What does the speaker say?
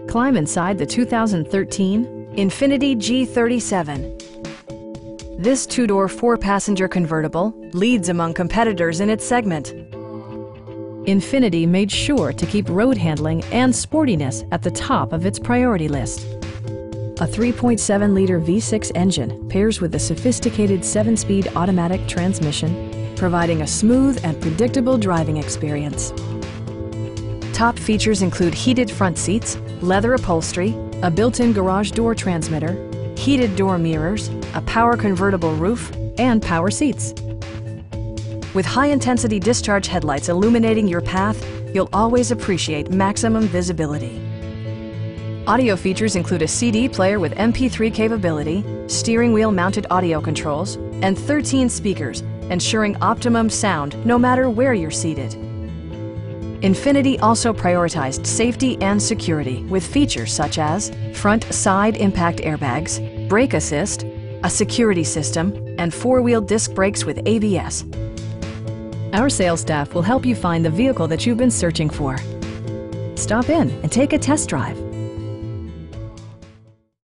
Climb inside the 2013 Infiniti G37. This two-door, four-passenger convertible leads among competitors in its segment. Infiniti made sure to keep road handling and sportiness at the top of its priority list. A 3.7-liter V6 engine pairs with a sophisticated 7-speed automatic transmission, providing a smooth and predictable driving experience. Top features include heated front seats, leather upholstery, a built-in garage door transmitter, heated door mirrors, a power convertible roof, and power seats. With high-intensity discharge headlights illuminating your path, you'll always appreciate maximum visibility. Audio features include a CD player with MP3 capability, steering wheel mounted audio controls, and 13 speakers, ensuring optimum sound no matter where you're seated. Infiniti also prioritized safety and security with features such as front side impact airbags, brake assist, a security system, and four-wheel disc brakes with ABS. Our sales staff will help you find the vehicle that you've been searching for. Stop in and take a test drive.